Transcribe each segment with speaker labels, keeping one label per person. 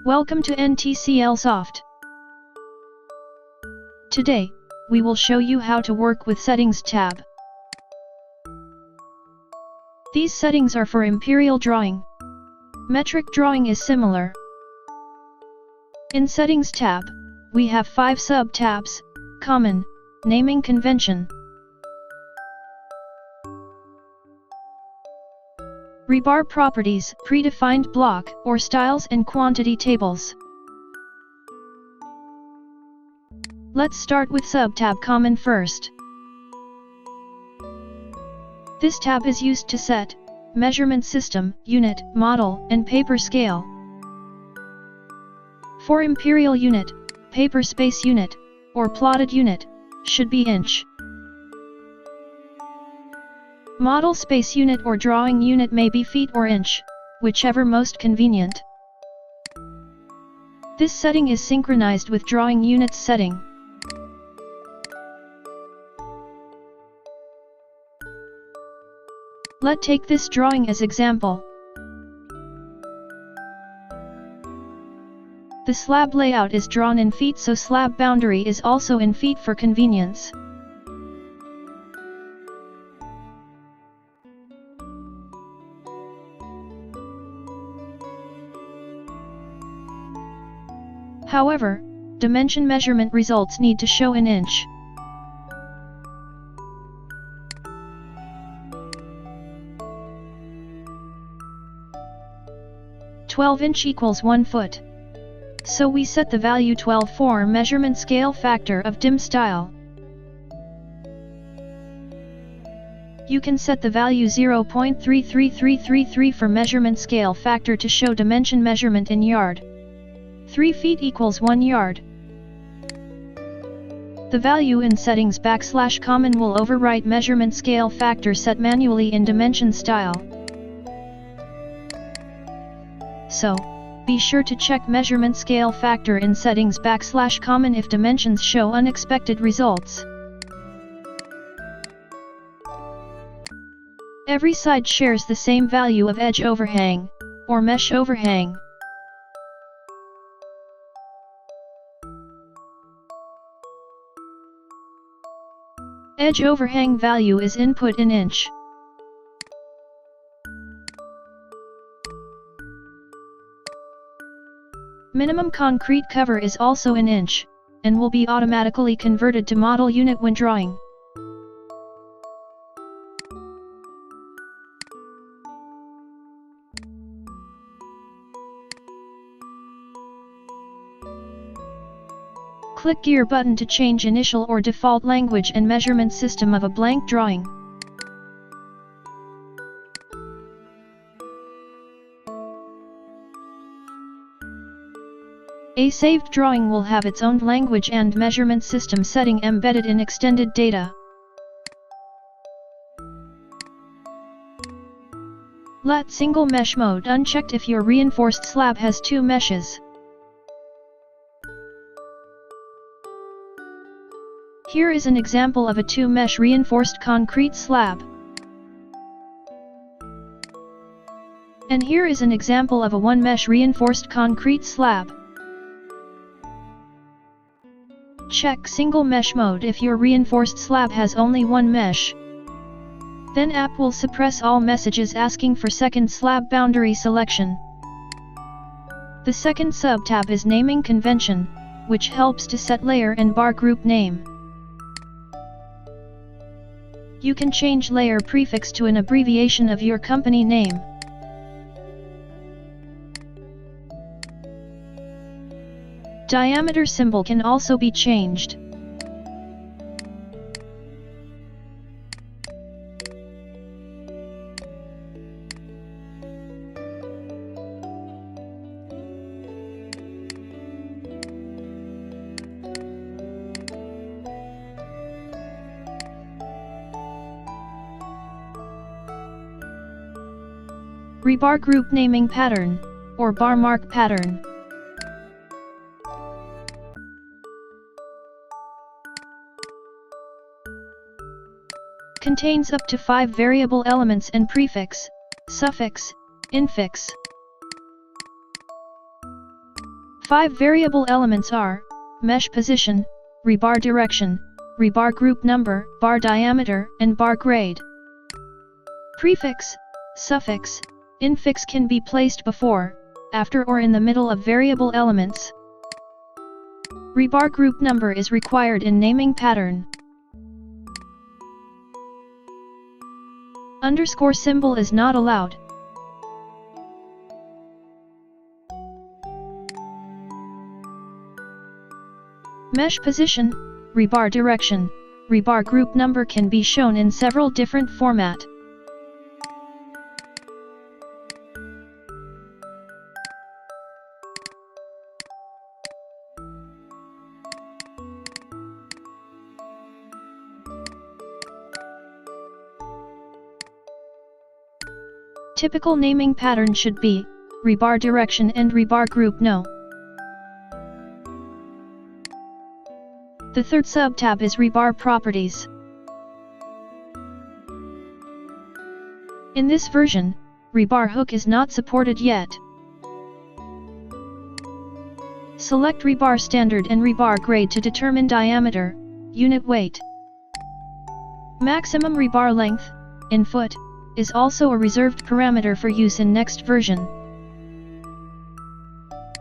Speaker 1: Welcome to NTCL Soft. Today, we will show you how to work with Settings tab. These settings are for Imperial drawing. Metric drawing is similar. In Settings tab, we have 5 sub-tabs: Common, Naming Convention, Rebar Properties, Predefined Block or Styles and Quantity Tables. Let's start with sub-tab Common first. This tab is used to set measurement system, unit, model, and paper scale. For Imperial unit, paper space unit, or plotted unit, should be inch. Model space unit or drawing unit may be feet or inch, whichever most convenient. This setting is synchronized with drawing units setting. Let's take this drawing as example. The slab layout is drawn in feet, so slab boundary is also in feet for convenience. However, dimension measurement results need to show in inch. "12" equals 1 foot. So we set the value 12 for measurement scale factor of dim style. You can set the value 0.33333 for measurement scale factor to show dimension measurement in yard. 3 feet equals 1 yard. The value in settings \common will overwrite measurement scale factor set manually in dimension style. So, be sure to check measurement scale factor in settings \common if dimensions show unexpected results. Every side shares the same value of edge overhang, or mesh overhang. Edge overhang value is input in inch. Minimum concrete cover is also in inch, and will be automatically converted to model unit when drawing. Click Gear button to change initial or default language and measurement system of a blank drawing. A saved drawing will have its own language and measurement system setting embedded in extended data. Let single mesh mode unchecked if your reinforced slab has 2 meshes. Here is an example of a 2-mesh reinforced concrete slab. And here is an example of a 1-mesh reinforced concrete slab. Check single mesh mode if your reinforced slab has only 1 mesh. Then app will suppress all messages asking for second slab boundary selection. The second sub-tab is Naming Convention, which helps to set layer and bar group name. You can change layer prefix to an abbreviation of your company name. Diameter symbol can also be changed. Rebar group naming pattern, or bar mark pattern. Contains up to 5 variable elements and prefix, suffix, infix. 5 variable elements are mesh position, rebar direction, rebar group number, bar diameter, and bar grade. Prefix, suffix, infix can be placed before, after or in the middle of variable elements. Rebar group number is required in naming pattern. Underscore symbol is not allowed. Mesh position, rebar direction, rebar group number can be shown in several different formats. Typical naming pattern should be rebar direction and rebar group no. The third subtab is Rebar Properties. In this version, rebar hook is not supported yet. Select rebar standard and rebar grade to determine diameter, unit weight. Maximum rebar length, in foot, is also a reserved parameter for use in next version.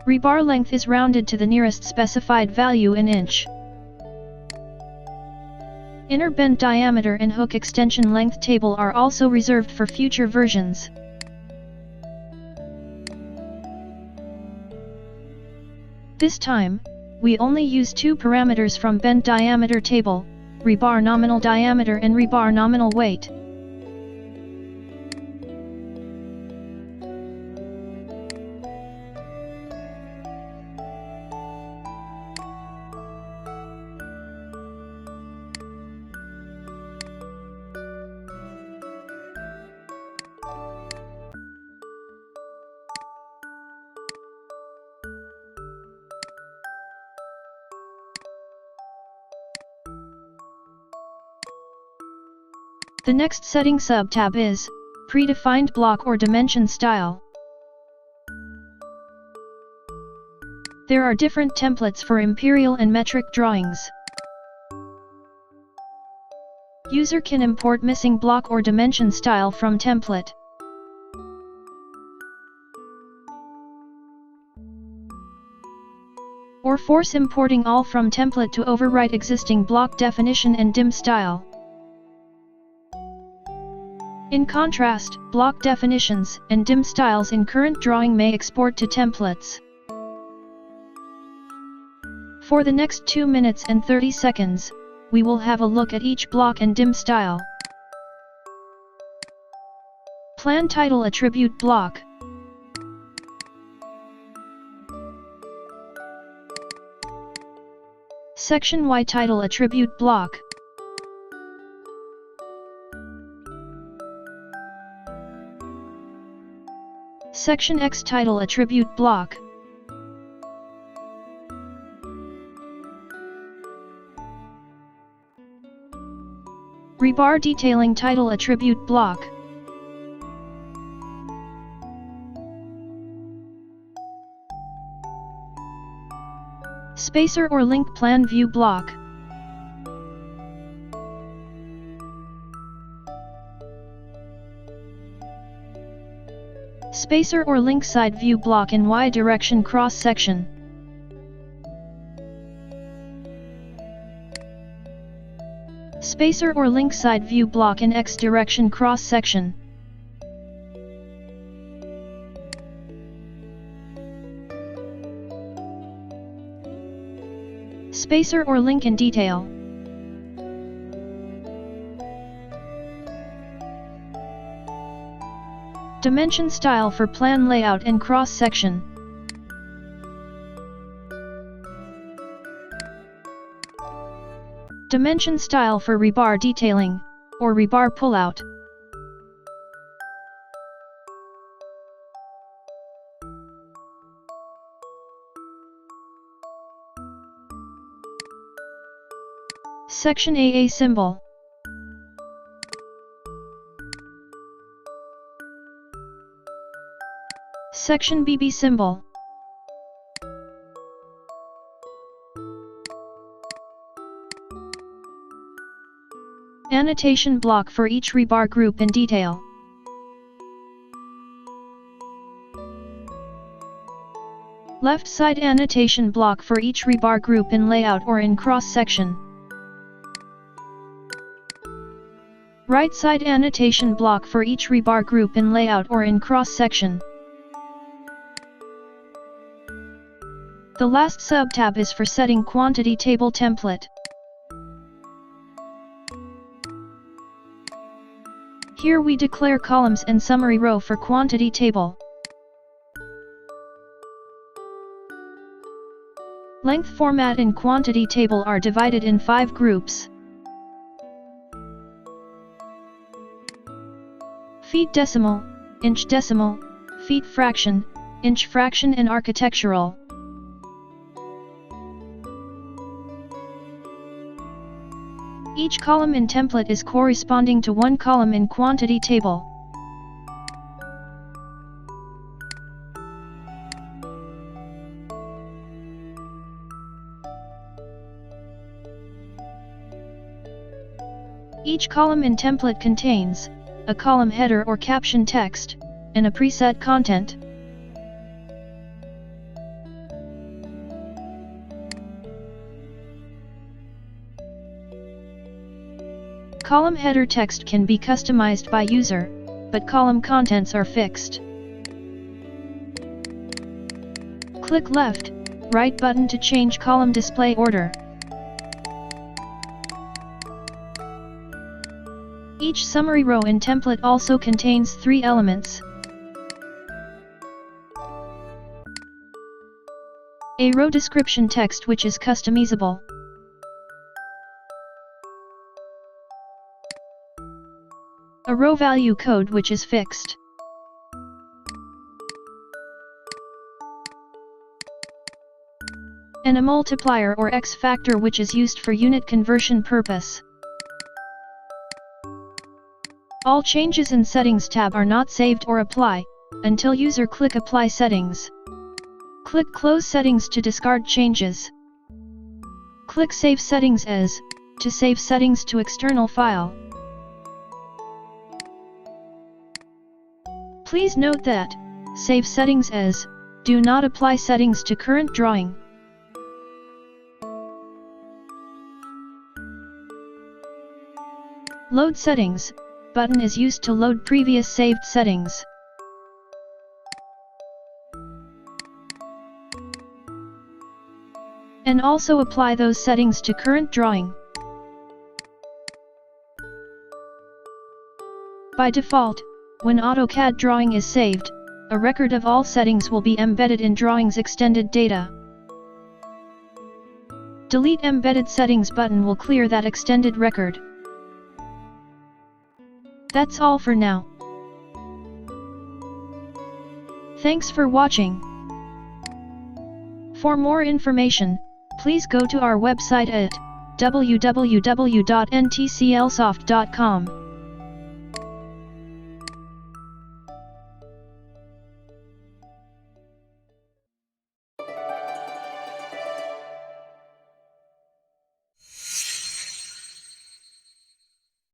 Speaker 1: Rebar length is rounded to the nearest specified value in inch. Inner bend diameter and hook extension length table are also reserved for future versions. This time, we only use two parameters from bend diameter table, rebar nominal diameter and rebar nominal weight. The next setting subtab is predefined block or dimension style. There are different templates for imperial and metric drawings. User can import missing block or dimension style from template. Or force importing all from template to overwrite existing block definition and dim style. In contrast, block definitions and dim styles in current drawing may export to templates. For the next 2 minutes and 30 seconds, we will have a look at each block and dim style. Plan title attribute block. Section Y title attribute block. Section X title attribute block. Rebar detailing title attribute block. Spacer or link plan view block. Spacer or link side view block in Y direction cross section. Spacer or link side view block in X direction cross section. Spacer or link in detail. Dimension style for plan layout and cross section. Dimension style for rebar detailing, or rebar pullout. Section AA symbol. Section BB symbol. Annotation block for each rebar group in detail. Left side annotation block for each rebar group in layout or in cross-section. Right side annotation block for each rebar group in layout or in cross-section. The last sub-tab is for setting quantity table template. Here we declare columns and summary row for quantity table. Length format in quantity table are divided in 5 groups. Feet decimal, inch decimal, feet fraction, inch fraction and architectural. Each column in template is corresponding to one column in quantity table. Each column in template contains a column header or caption text, and a preset content. Column header text can be customized by user, but column contents are fixed. Click left, right button to change column display order. Each summary row in template also contains 3 elements. A row description text which is customizable. A row value code which is fixed. And a multiplier or X factor which is used for unit conversion purpose. All changes in Settings tab are not saved or apply, until user click Apply Settings. Click Close Settings to discard changes. Click Save Settings As, to save settings to external file. Please note that, Save Settings As, do not apply settings to current drawing. Load Settings button is used to load previous saved settings. And also apply those settings to current drawing. By default, when AutoCAD drawing is saved, a record of all settings will be embedded in drawing's extended data. Delete Embedded Settings button will clear that extended record. That's all for now. Thanks for watching. For more information, please go to our website at www.ntclsoft.com.